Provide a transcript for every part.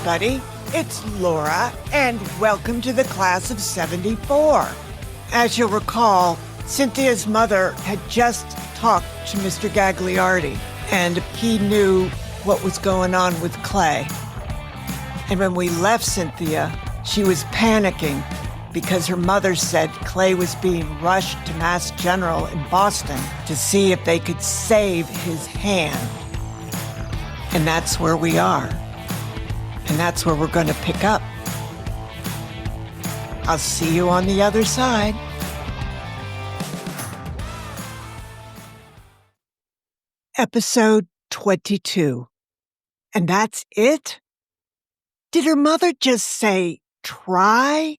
everybody. It's Laura, and welcome to the class of 74. As you'll recall, Cynthia's mother had just talked to Mr. Gagliardi, and he knew what was going on with Clay. And when we left Cynthia, she was panicking because her mother said Clay was being rushed to Mass General in Boston to see if they could save his hand. And that's where we are. And that's where we're going to pick up. I'll see you on the other side. Episode 22. And that's it? Did her mother just say, try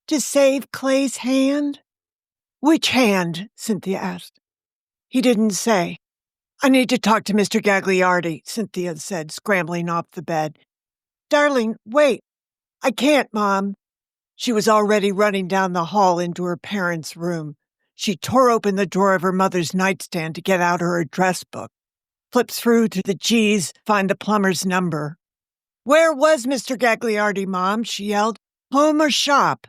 to save Clay's hand? Which hand? Cynthia asked. He didn't say. I need to talk to Mr. Gagliardi, Cynthia said, scrambling off the bed. Darling, wait. I can't, Mom. She was already running down the hall into her parents' room. She tore open the drawer of her mother's nightstand to get out her address book. Flipped through to the G's, find the plumber's number. Where was Mr. Gagliardi, Mom? She yelled. Home or shop?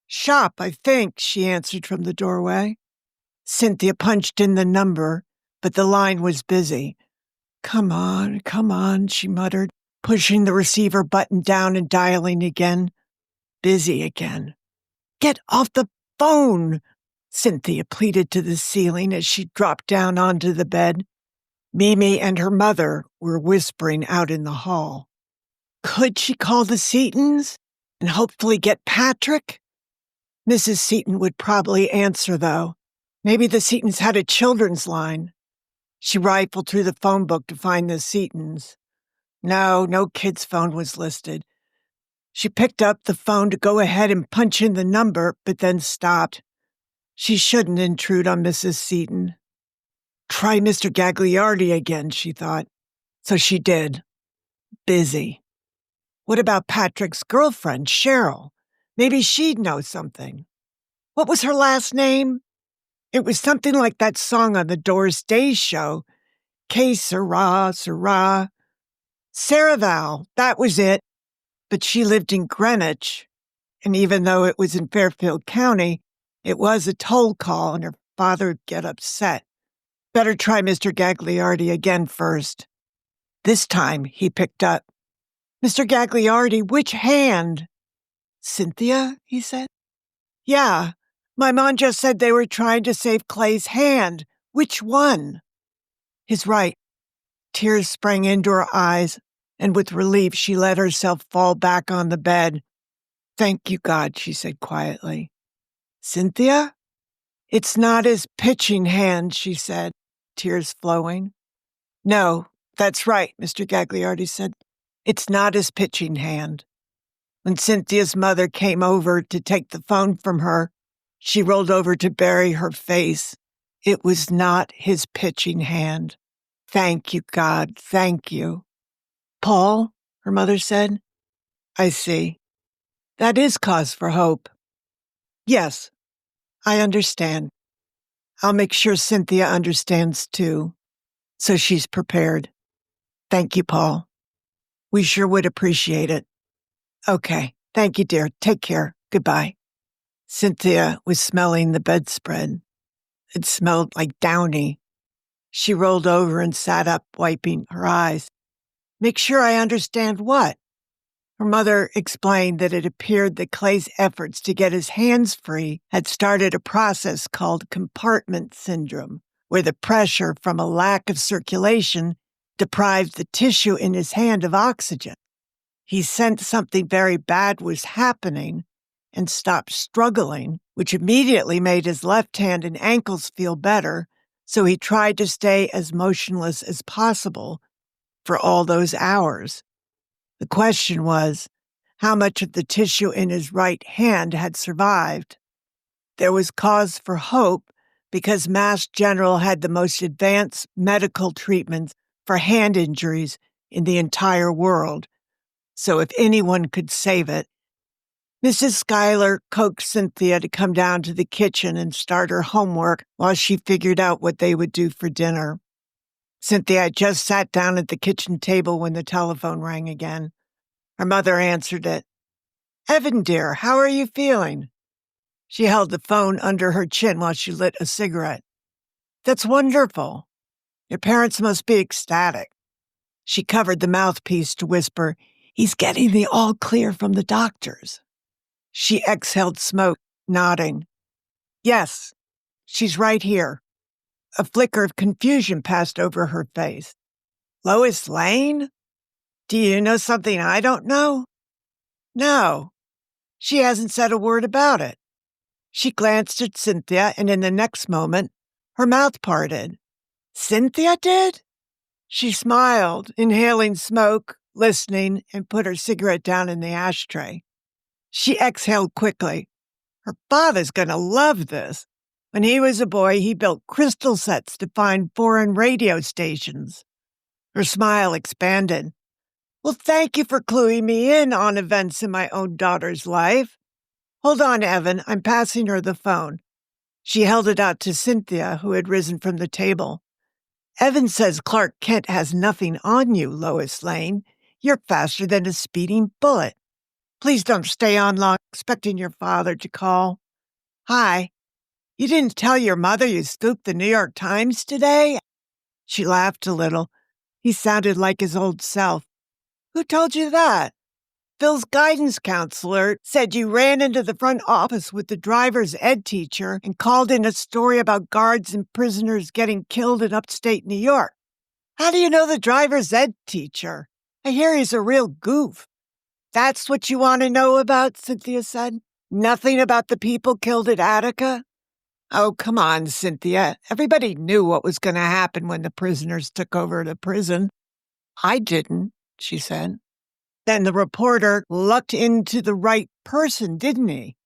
Shop, I think, she answered from the doorway. Cynthia punched in the number, but the line was busy. Come on, she muttered, pushing the receiver button down and dialing again. Busy again. Get off the phone, Cynthia pleaded to the ceiling as she dropped down onto the bed. Mimi and her mother were whispering out in the hall. Could she call the Seatons and hopefully get Patrick? Mrs. Seaton would probably answer, though. Maybe the Seatons had a children's line. She rifled through the phone book to find the Seatons. No kid's phone was listed. She picked up the phone to go ahead and punch in the number, but then stopped. She shouldn't intrude on Mrs. Seaton. Try Mr. Gagliardi again, she thought. So she did. Busy. What about Patrick's girlfriend, Cheryl? Maybe she'd know something. What was her last name? It was something like that song on the Doors Day show. Que sera, sera. Saraval, that was it. But she lived in Greenwich, and even though it was in Fairfield County, it was a toll call and her father would get upset. Better try Mr. Gagliardi again first. This time he picked up. Mr. Gagliardi, which hand? Cynthia, he said. Yeah, my mom just said they were trying to save Clay's hand. Which one? His right. Tears sprang into her eyes, and with relief she let herself fall back on the bed. Thank you, God, she said quietly. Cynthia? It's not his pitching hand, she said, tears flowing. No, that's right, Mr. Gagliardi said. It's not his pitching hand. When Cynthia's mother came over to take the phone from her, she rolled over to bury her face. It was not his pitching hand. Thank you, God, thank you. Paul, her mother said. I see. That is cause for hope. Yes, I understand. I'll make sure Cynthia understands too, so she's prepared. Thank you, Paul. We sure would appreciate it. Okay, thank you, dear. Take care. Goodbye. Cynthia was smelling the bedspread. It smelled like downy. She rolled over and sat up, wiping her eyes. Make sure I understand what? Her mother explained that it appeared that Clay's efforts to get his hands free had started a process called compartment syndrome, where the pressure from a lack of circulation deprived the tissue in his hand of oxygen. He sensed something very bad was happening and stopped struggling, which immediately made his left hand and ankles feel better, so he tried to stay as motionless as possible for all those hours. The question was, how much of the tissue in his right hand had survived? There was cause for hope because Mass General had the most advanced medical treatments for hand injuries in the entire world. So if anyone could save it, Mrs. Schuyler coaxed Cynthia to come down to the kitchen and start her homework while she figured out what they would do for dinner. Cynthia had just sat down at the kitchen table when the telephone rang again. Her mother answered it. Evan, dear, how are you feeling? She held the phone under her chin while she lit a cigarette. That's wonderful. Your parents must be ecstatic. She covered the mouthpiece to whisper, he's getting the all clear from the doctors. She exhaled smoke, nodding. Yes, she's right here. A flicker of confusion passed over her face. Lois Lane? Do you know something I don't know? No. She hasn't said a word about it. She glanced at Cynthia, and in the next moment, her mouth parted. Cynthia did? She smiled, inhaling smoke, listening, and put her cigarette down in the ashtray. She exhaled quickly. Her father's going to love this. When he was a boy, he built crystal sets to find foreign radio stations. Her smile expanded. Well, thank you for cluing me in on events in my own daughter's life. Hold on, Evan. I'm passing her the phone. She held it out to Cynthia, who had risen from the table. Evan says Clark Kent has nothing on you, Lois Lane. You're faster than a speeding bullet. Please don't stay on long expecting your father to call. Hi. You didn't tell your mother you scooped the New York Times today? She laughed a little. He sounded like his old self. Who told you that? Phil's guidance counselor said you ran into the front office with the driver's ed teacher and called in a story about guards and prisoners getting killed in upstate New York. How do you know the driver's ed teacher? I hear he's a real goof. That's what you want to know about, Cynthia said. Nothing about the people killed at Attica? Oh, come on, Cynthia. Everybody knew what was going to happen when the prisoners took over the prison. I didn't, she said. Then the reporter lucked into the right person, didn't he?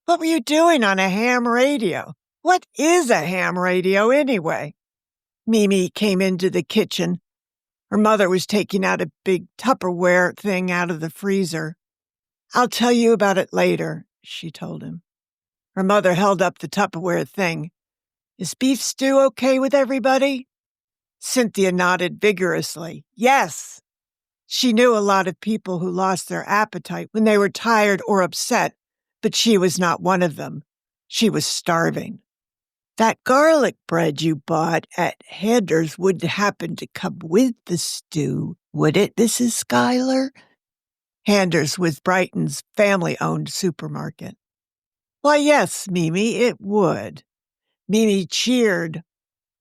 What were you doing on a ham radio? What is a ham radio anyway? Mimi came into the kitchen. Her mother was taking out a big Tupperware thing out of the freezer. I'll tell you about it later, she told him. Her mother held up the Tupperware thing. Is beef stew okay with everybody? Cynthia nodded vigorously. Yes. She knew a lot of people who lost their appetite when they were tired or upset, but she was not one of them. She was starving. That garlic bread you bought at Hedder's wouldn't happen to come with the stew, would it, Mrs. Schuyler? Hedder's was Brighton's family-owned supermarket. Why, yes, Mimi, it would. Mimi cheered.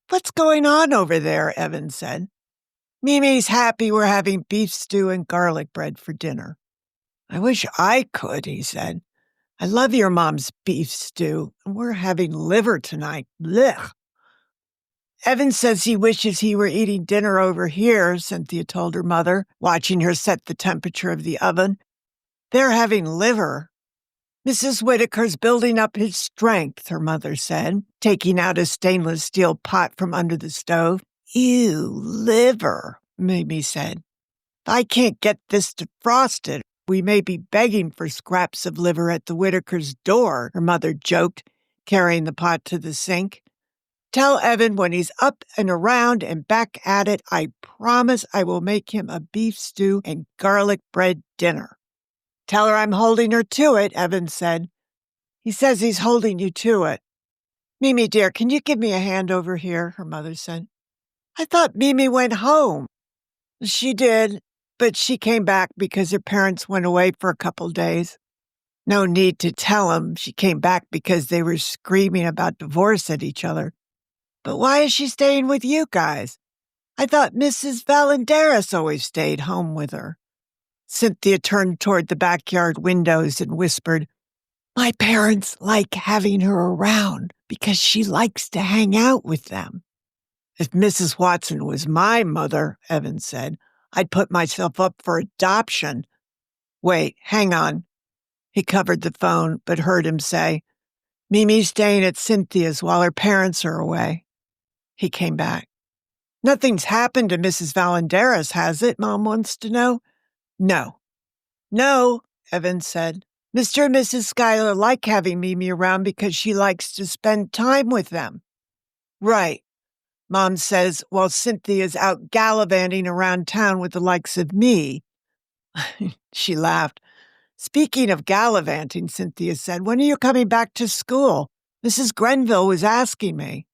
What's going on over there? Evan said. Mimi's happy we're having beef stew and garlic bread for dinner. I wish I could, he said. I love your mom's beef stew, and we're having liver tonight. Blech. Evan says he wishes he were eating dinner over here, Cynthia told her mother, watching her set the temperature of the oven. They're having liver. Mrs. Whitaker's building up his strength, her mother said, taking out a stainless steel pot from under the stove. Ew, liver, Mimi said. If I can't get this defrosted, we may be begging for scraps of liver at the Whitaker's door, her mother joked, carrying the pot to the sink. Tell Evan when he's up and around and back at it, I promise I will make him a beef stew and garlic bread dinner. Tell her I'm holding her to it, Evan said. He says he's holding you to it. Mimi, dear, can you give me a hand over here, her mother said. I thought Mimi went home. She did, but she came back because her parents went away for a couple days. No need to tell him she came back because they were screaming about divorce at each other. But why is she staying with you guys? I thought Mrs. Valenderis always stayed home with her. Cynthia turned toward the backyard windows and whispered, My parents like having her around because she likes to hang out with them. If Mrs. Watson was my mother, Evan said, I'd put myself up for adoption. Wait, hang on. He covered the phone, but heard him say, Mimi's staying at Cynthia's while her parents are away. He came back. Nothing's happened to Mrs. Valenderis, has it? Mom wants to know. No, Evan said. Mr. and Mrs. Schuyler like having Mimi around because she likes to spend time with them. Right. Mom says while Cynthia's out gallivanting around town with the likes of me. She laughed. Speaking of gallivanting, Cynthia said, when are you coming back to school? Mrs. Grenville was asking me.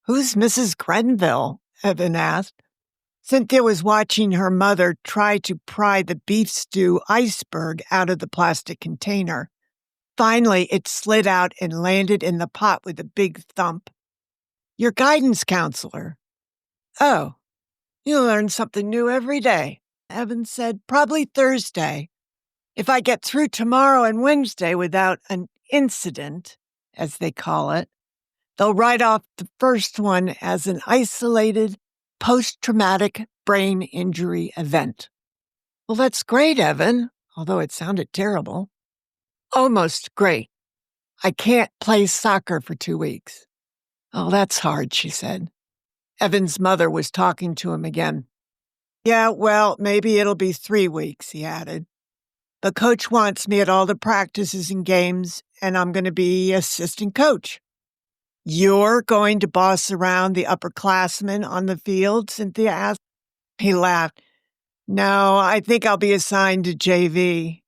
Who's Mrs. Grenville? Evan asked. Cynthia was watching her mother try to pry the beef stew iceberg out of the plastic container. Finally, it slid out and landed in the pot with a big thump. Your guidance counselor. Oh, you learn something new every day, Evan said. Probably Thursday. If I get through tomorrow and Wednesday without an incident, as they call it, they'll write off the first one as an isolated post-traumatic brain injury event. Well, that's great, Evan, although it sounded terrible. Almost great. I can't play soccer for 2 weeks. Oh, that's hard, she said. Evan's mother was talking to him again. Yeah, well, maybe it'll be 3 weeks, he added. The coach wants me at all the practices and games, and I'm going to be assistant coach. You're going to boss around the upperclassmen on the field? Cynthia asked. He laughed. No, I think I'll be assigned to JV.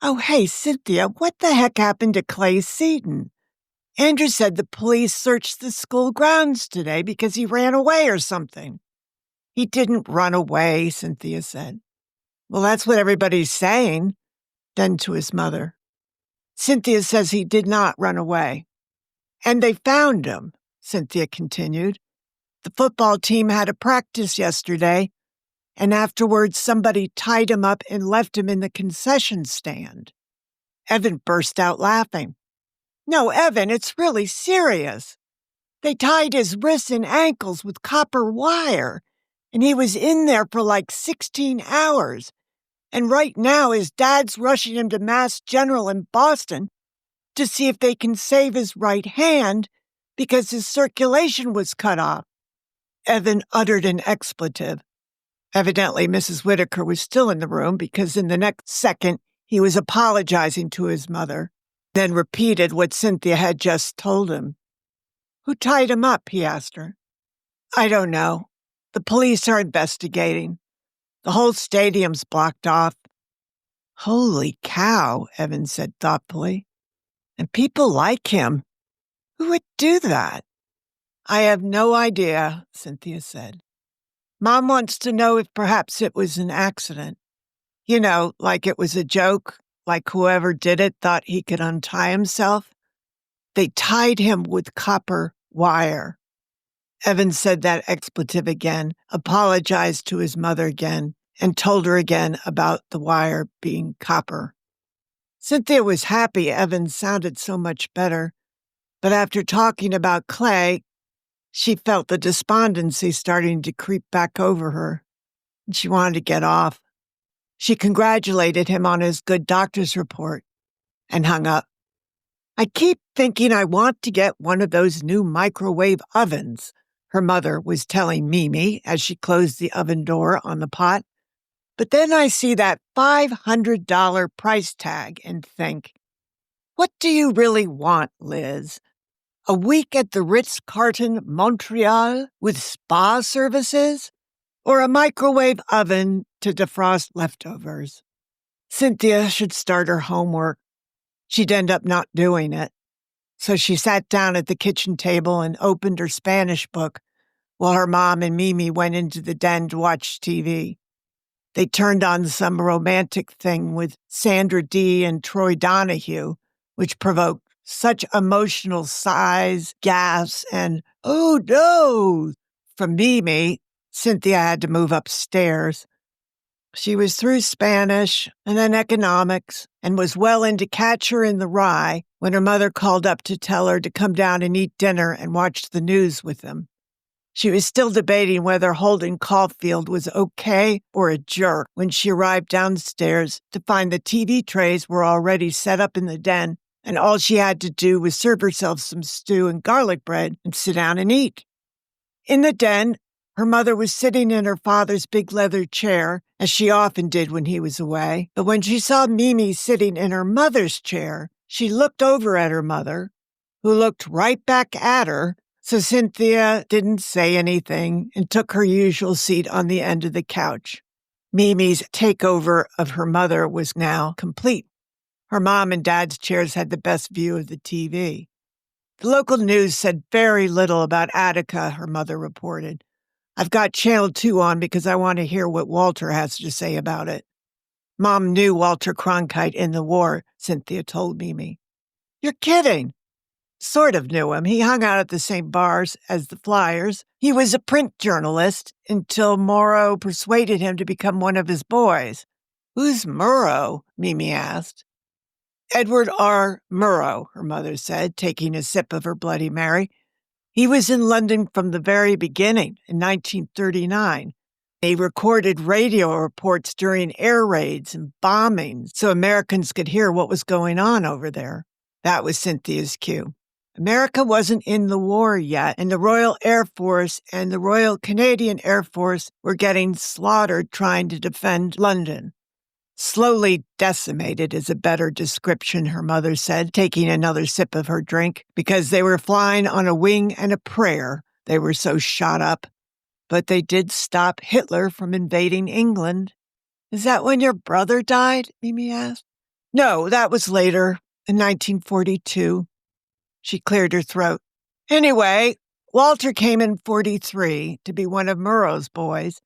Oh, hey, Cynthia, what the heck happened to Clay Seaton? Andrew said the police searched the school grounds today because he ran away or something. He didn't run away, Cynthia said. Well, that's what everybody's saying. Then to his mother. Cynthia says he did not run away. And they found him, Cynthia continued. The football team had a practice yesterday, and afterwards somebody tied him up and left him in the concession stand. Evan burst out laughing. No, Evan, it's really serious. They tied his wrists and ankles with copper wire, and he was in there for like 16 hours. And right now his dad's rushing him to Mass General in Boston to see if they can save his right hand because his circulation was cut off. Evan uttered an expletive. Evidently, Mrs. Whitaker was still in the room because in the next second, he was apologizing to his mother, then repeated what Cynthia had just told him. Who tied him up? He asked her. I don't know. The police are investigating. The whole stadium's blocked off. Holy cow, Evan said thoughtfully. And people like him. Who would do that? I have no idea, Cynthia said. Mom wants to know if perhaps it was an accident. You know, like it was a joke, like whoever did it thought he could untie himself. They tied him with copper wire. Evan said that expletive again, apologized to his mother again, and told her again about the wire being copper. Cynthia was happy Evan sounded so much better, but after talking about Clay, she felt the despondency starting to creep back over her, and she wanted to get off. She congratulated him on his good doctor's report and hung up. I keep thinking I want to get one of those new microwave ovens, her mother was telling Mimi as she closed the oven door on the pot. But then I see that $500 price tag and think, what do you really want, Liz? A week at the Ritz-Carlton, Montreal with spa services? Or a microwave oven to defrost leftovers? Cynthia should start her homework. She'd end up not doing it. So she sat down at the kitchen table and opened her Spanish book while her mom and Mimi went into the den to watch TV. They turned on some romantic thing with Sandra Dee and Troy Donahue, which provoked such emotional sighs, gasps, and "oh no" from Mimi. Cynthia had to move upstairs. She was through Spanish and then economics and was well into Catcher in the Rye when her mother called up to tell her to come down and eat dinner and watch the news with them. She was still debating whether Holden Caulfield was okay or a jerk when she arrived downstairs to find the TV trays were already set up in the den, and all she had to do was serve herself some stew and garlic bread and sit down and eat. In the den, her mother was sitting in her father's big leather chair, as she often did when he was away, but when she saw Mimi sitting in her mother's chair, she looked over at her mother, who looked right back at her. So Cynthia didn't say anything and took her usual seat on the end of the couch. Mimi's takeover of her mother was now complete. Her mom and dad's chairs had the best view of the TV. The local news said very little about Attica, her mother reported. I've got Channel 2 on because I want to hear what Walter has to say about it. Mom knew Walter Cronkite in the war, Cynthia told Mimi. You're kidding. Sort of knew him. He hung out at the same bars as the Flyers. He was a print journalist until Morrow persuaded him to become one of his boys. Who's Morrow? Mimi asked. Edward R. Murrow, her mother said, taking a sip of her Bloody Mary. He was in London from the very beginning in 1939. He recorded radio reports during air raids and bombings so Americans could hear what was going on over there. That was Cynthia's cue. America wasn't in the war yet, and the Royal Air Force and the Royal Canadian Air Force were getting slaughtered trying to defend London. Slowly decimated is a better description, her mother said, taking another sip of her drink, because they were flying on a wing and a prayer. They were so shot up. But they did stop Hitler from invading England. Is that when your brother died? Mimi asked. No, that was later, in 1942. She cleared her throat. Anyway, Walter came in 43 to be one of Murrow's boys,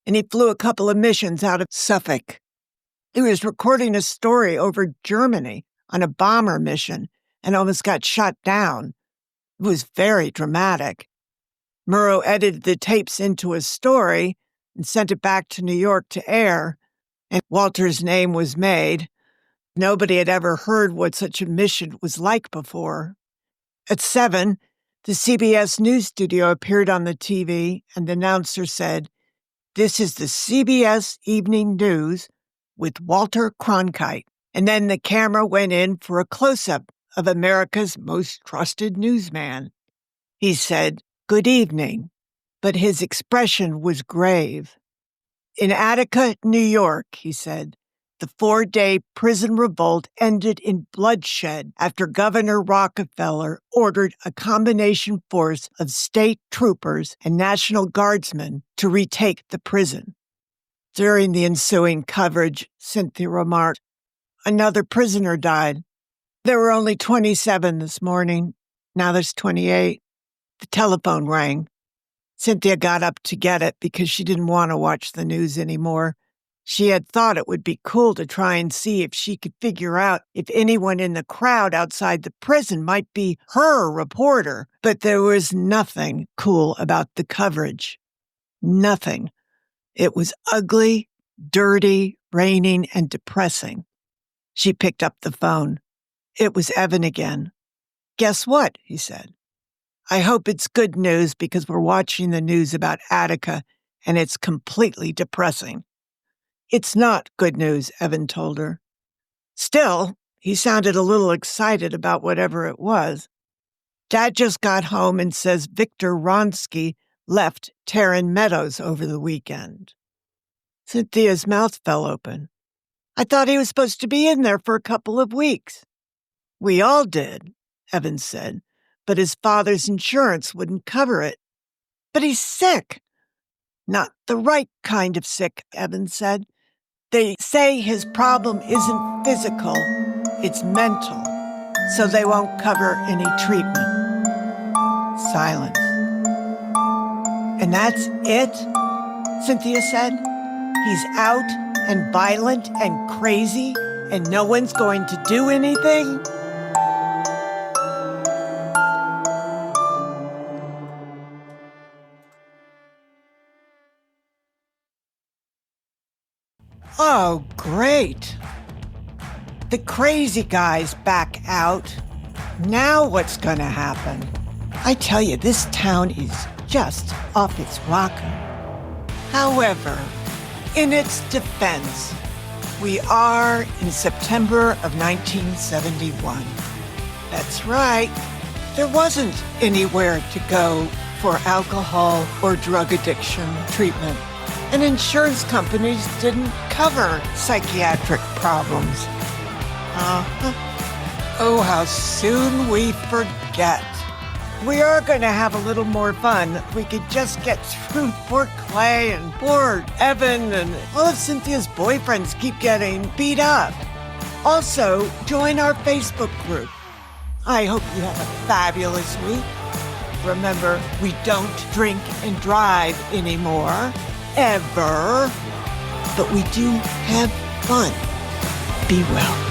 and he flew a couple of missions out of Suffolk. He was recording a story over Germany on a bomber mission and almost got shot down. It was very dramatic. Murrow edited the tapes into a story and sent it back to New York to air, and Walter's name was made. Nobody had ever heard what such a mission was like before. At 7, the CBS News studio appeared on the TV, and the announcer said, "This is the CBS Evening News with Walter Cronkite." And then the camera went in for a close-up of America's most trusted newsman. He said, "Good evening," but his expression was grave. In Attica, New York, he said, the 4-day prison revolt ended in bloodshed after Governor Rockefeller ordered a combination force of state troopers and National Guardsmen to retake the prison. During the ensuing coverage, Cynthia remarked, "Another prisoner died. There were only 27 this morning. Now there's 28. The telephone rang. Cynthia got up to get it because she didn't want to watch the news anymore. She had thought it would be cool to try and see if she could figure out if anyone in the crowd outside the prison might be her reporter. But there was nothing cool about the coverage. Nothing. It was ugly, dirty, raining, and depressing. She picked up the phone. It was Evan again. "Guess what?" he said. "I hope it's good news because we're watching the news about Attica and it's completely depressing." "It's not good news," Evan told her. Still, he sounded a little excited about whatever it was. "Dad just got home and says Victor Ronsky left Tarrant Meadows over the weekend." Cynthia's mouth fell open. "I thought he was supposed to be in there for a couple of weeks." "We all did," Evan said, "but his father's insurance wouldn't cover it." "But he's sick." "Not the right kind of sick," Evan said. "They say his problem isn't physical, it's mental, so they won't cover any treatment." Silence. "And that's it?" Cynthia said. "He's out and violent and crazy, and no one's going to do anything?" Oh, great. The crazy guy's back out. Now what's going to happen? I tell you, this town is just off its rocker. However, in its defense, we are in September of 1971. That's right. There wasn't anywhere to go for alcohol or drug addiction treatment. And insurance companies didn't cover psychiatric problems. Oh, how soon we forget. We are going to have a little more fun. If we could just get through poor Clay and poor Evan and all of Cynthia's boyfriends keep getting beat up. Also, join our Facebook group. I hope you have a fabulous week. Remember, we don't drink and drive anymore, ever. But we do have fun. Be well.